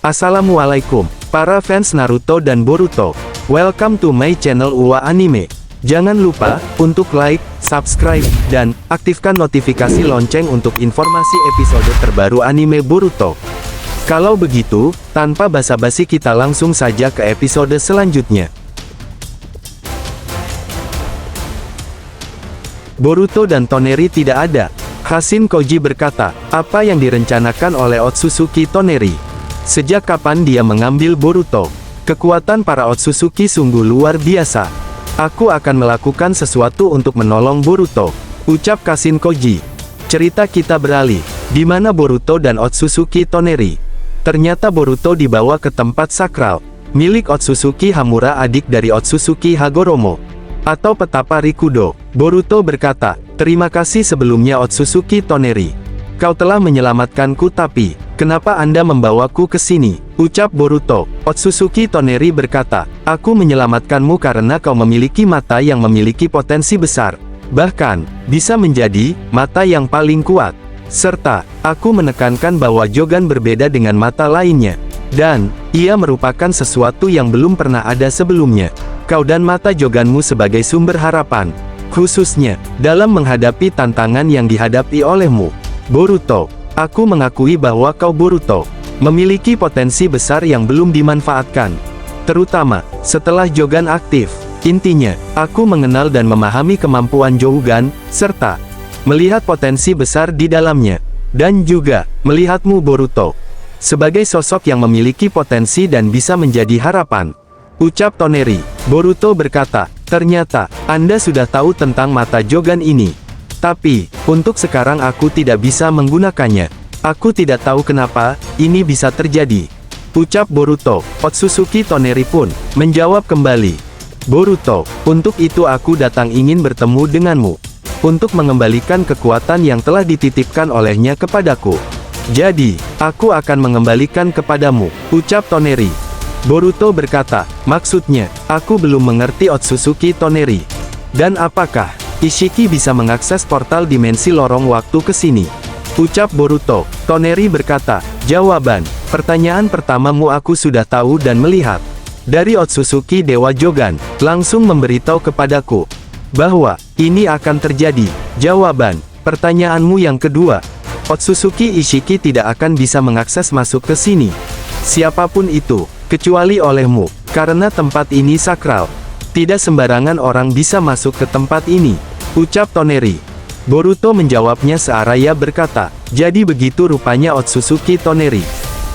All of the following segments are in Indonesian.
Assalamualaikum, para fans Naruto dan Boruto. Welcome to my channel UA Anime. Jangan lupa untuk like, subscribe, dan aktifkan notifikasi lonceng untuk informasi episode terbaru anime Boruto. Kalau begitu, tanpa basa-basi kita langsung saja ke episode selanjutnya. Boruto dan Toneri tidak ada. Kashin Koji berkata, apa yang direncanakan oleh Otsutsuki Toneri? Sejak kapan dia mengambil Boruto? Kekuatan para Otsutsuki sungguh luar biasa. Aku akan melakukan sesuatu untuk menolong Boruto, ucap Kashin Koji. Cerita kita beralih, di mana Boruto dan Otsutsuki Toneri. Ternyata Boruto dibawa ke tempat sakral, milik Otsutsuki Hamura, adik dari Otsutsuki Hagoromo, atau petapa Rikudo. Boruto berkata, terima kasih sebelumnya Otsutsuki Toneri. Kau telah menyelamatkanku, tapi kenapa Anda membawaku ke sini? Ucap Boruto. Otsutsuki Toneri berkata, aku menyelamatkanmu karena kau memiliki mata yang memiliki potensi besar. Bahkan, bisa menjadi mata yang paling kuat. Serta, aku menekankan bahwa Jogan berbeda dengan mata lainnya. Dan, ia merupakan sesuatu yang belum pernah ada sebelumnya. Kau dan mata Joganmu sebagai sumber harapan. Khususnya, dalam menghadapi tantangan yang dihadapi olehmu. Boruto, aku mengakui bahwa kau Boruto memiliki potensi besar yang belum dimanfaatkan. Terutama, setelah Jogan aktif. Intinya, aku mengenal dan memahami kemampuan Jogan, serta melihat potensi besar di dalamnya. Dan juga, melihatmu Boruto sebagai sosok yang memiliki potensi dan bisa menjadi harapan. Ucap Toneri. Boruto berkata, ternyata, Anda sudah tahu tentang mata Jogan ini. Tapi, untuk sekarang aku tidak bisa menggunakannya. Aku tidak tahu kenapa ini bisa terjadi. Ucap Boruto. Otsutsuki Toneri pun menjawab kembali. Boruto, untuk itu aku datang ingin bertemu denganmu. Untuk mengembalikan kekuatan yang telah dititipkan olehnya kepadaku. Jadi, aku akan mengembalikan kepadamu. Ucap Toneri. Boruto berkata, maksudnya, aku belum mengerti Otsutsuki Toneri. Dan apakah Ishiki bisa mengakses portal dimensi lorong waktu ke sini? Ucap Boruto. Toneri berkata, jawaban pertanyaan pertamamu aku sudah tahu dan melihat. Dari Otsutsuki Dewa Jogan, langsung memberitahu kepadaku bahwa ini akan terjadi. Jawaban pertanyaanmu yang kedua, Otsutsuki Ishiki tidak akan bisa mengakses masuk ke sini. Siapapun itu, kecuali olehmu, karena tempat ini sakral. Tidak sembarangan orang bisa masuk ke tempat ini. Ucap Toneri. Boruto menjawabnya searaya berkata, jadi begitu rupanya Otsutsuki Toneri.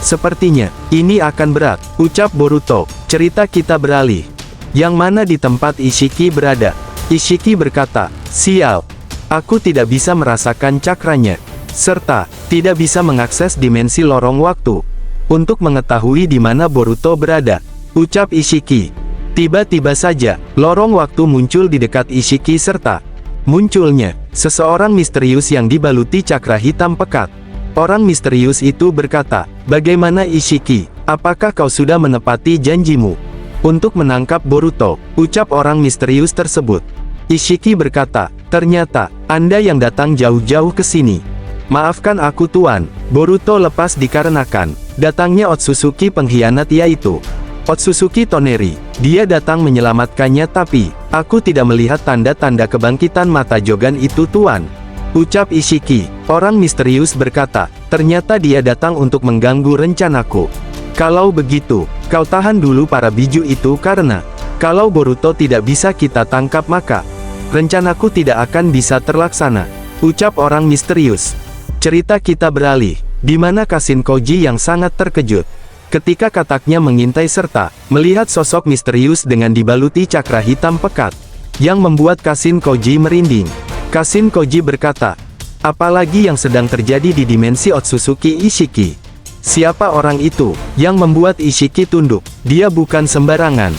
Sepertinya, ini akan berat. Ucap Boruto. Cerita kita beralih. Yang mana di tempat Ishiki berada. Ishiki berkata, sial. Aku tidak bisa merasakan cakranya. Serta, tidak bisa mengakses dimensi lorong waktu. Untuk mengetahui di mana Boruto berada. Ucap Ishiki. Tiba-tiba saja, lorong waktu muncul di dekat Ishiki serta munculnya seseorang misterius yang dibaluti cakra hitam pekat. Orang misterius itu berkata, bagaimana Ishiki, apakah kau sudah menepati janjimu untuk menangkap Boruto? Ucap orang misterius tersebut. Ishiki berkata, ternyata, Anda yang datang jauh-jauh ke sini. Maafkan aku Tuan, Boruto lepas dikarenakan datangnya Otsutsuki pengkhianat yaitu Otsutsuki Toneri. Dia datang menyelamatkannya, tapi aku tidak melihat tanda-tanda kebangkitan mata Jogan itu Tuan. Ucap Ishiki. Orang misterius berkata, ternyata dia datang untuk mengganggu rencanaku. Kalau begitu, kau tahan dulu para biju itu karena kalau Boruto tidak bisa kita tangkap maka rencanaku tidak akan bisa terlaksana. Ucap orang misterius. Cerita kita beralih, di mana Kashin Koji yang sangat terkejut ketika kataknya mengintai serta melihat sosok misterius dengan dibaluti cakra hitam pekat, yang membuat Kashin Koji merinding. Kashin Koji berkata, apalagi yang sedang terjadi di dimensi Otsutsuki Ishiki? Siapa orang itu yang membuat Ishiki tunduk? Dia bukan sembarangan.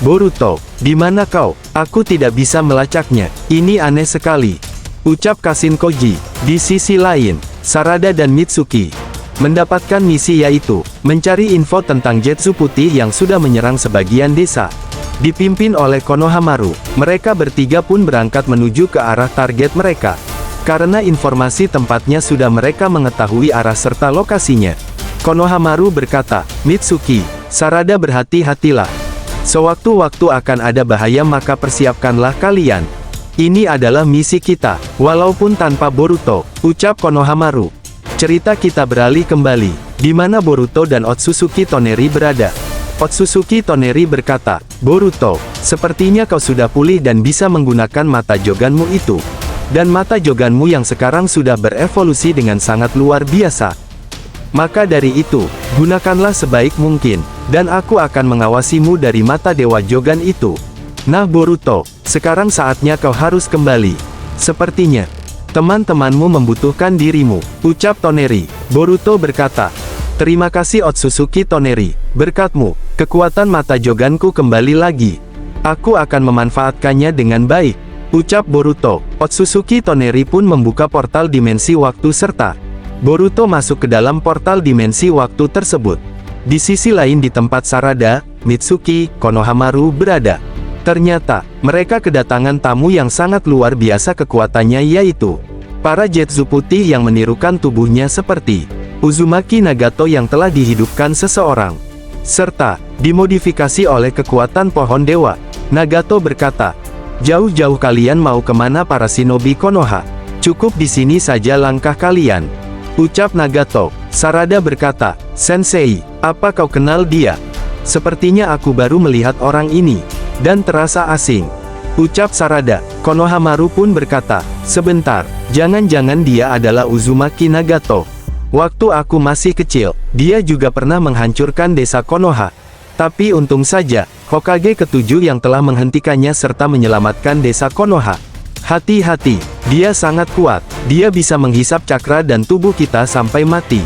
Boruto, di mana kau? Aku tidak bisa melacaknya. Ini aneh sekali. Ucap Kashin Koji. Di sisi lain, Sarada dan Mitsuki mendapatkan misi yaitu mencari info tentang Zetsu Putih yang sudah menyerang sebagian desa. Dipimpin oleh Konohamaru, mereka bertiga pun berangkat menuju ke arah target mereka. Karena informasi tempatnya sudah mereka mengetahui arah serta lokasinya. Konohamaru berkata, Mitsuki, Sarada berhati-hatilah. Sewaktu-waktu akan ada bahaya maka persiapkanlah kalian. Ini adalah misi kita, walaupun tanpa Boruto, ucap Konohamaru. Cerita kita beralih kembali, di mana Boruto dan Otsutsuki Toneri berada. Otsutsuki Toneri berkata, Boruto, sepertinya kau sudah pulih dan bisa menggunakan mata joganmu itu. Dan mata joganmu yang sekarang sudah berevolusi dengan sangat luar biasa. Maka dari itu, gunakanlah sebaik mungkin, dan aku akan mengawasimu dari mata Dewa Jogan itu. Nah Boruto, sekarang saatnya kau harus kembali. Sepertinya, teman-temanmu membutuhkan dirimu, ucap Toneri. Boruto berkata, terima kasih Otsutsuki Toneri, berkatmu, kekuatan mata Joganku kembali lagi. Aku akan memanfaatkannya dengan baik, ucap Boruto. Otsutsuki Toneri pun membuka portal dimensi waktu serta Boruto masuk ke dalam portal dimensi waktu tersebut. Di sisi lain di tempat Sarada, Mitsuki, Konohamaru berada. Ternyata, mereka kedatangan tamu yang sangat luar biasa kekuatannya yaitu para Zetsu putih yang menirukan tubuhnya seperti Uzumaki Nagato yang telah dihidupkan seseorang, serta dimodifikasi oleh kekuatan pohon dewa. Nagato berkata, jauh-jauh kalian mau kemana para shinobi Konoha? Cukup di sini saja langkah kalian, ucap Nagato. Sarada berkata, Sensei, apa kau kenal dia? Sepertinya aku baru melihat orang ini, dan terasa asing, ucap Sarada. Konohamaru pun berkata, sebentar, jangan-jangan dia adalah Uzumaki Nagato. Waktu aku masih kecil, dia juga pernah menghancurkan desa Konoha. Tapi untung saja, Hokage ketujuh yang telah menghentikannya serta menyelamatkan desa Konoha. Hati-hati, dia sangat kuat, dia bisa menghisap cakra dan tubuh kita sampai mati.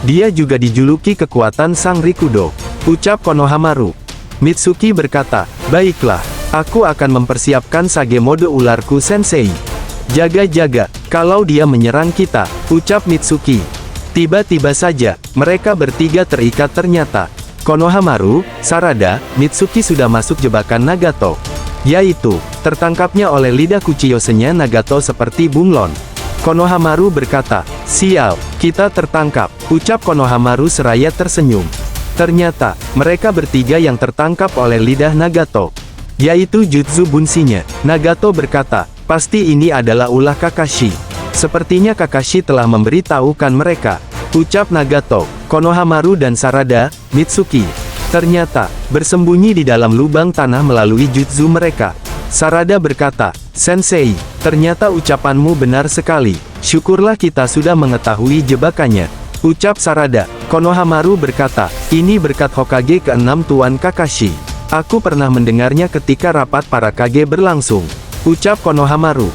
Dia juga dijuluki kekuatan Sang Rikudo, ucap Konohamaru. Mitsuki berkata, baiklah, aku akan mempersiapkan sage mode ularku Sensei. Jaga-jaga, kalau dia menyerang kita, ucap Mitsuki. Tiba-tiba saja, mereka bertiga terikat ternyata. Konohamaru, Sarada, Mitsuki sudah masuk jebakan Nagato. Yaitu, tertangkapnya oleh lidah Kuchiyosenya Nagato seperti bunglon. Konohamaru berkata, sial, kita tertangkap, ucap Konohamaru seraya tersenyum. Ternyata, mereka bertiga yang tertangkap oleh lidah Nagato, yaitu jutsu bunsinya. Nagato berkata, pasti ini adalah ulah Kakashi. Sepertinya Kakashi telah memberitahukan mereka, ucap Nagato. Konohamaru dan Sarada, Mitsuki, ternyata, bersembunyi di dalam lubang tanah melalui jutsu mereka. Sarada berkata, Sensei, ternyata ucapanmu benar sekali. Syukurlah kita sudah mengetahui jebakannya, ucap Sarada. Konohamaru berkata, ini berkat Hokage ke-6 Tuan Kakashi. Aku pernah mendengarnya ketika rapat para Kage berlangsung, ucap Konohamaru.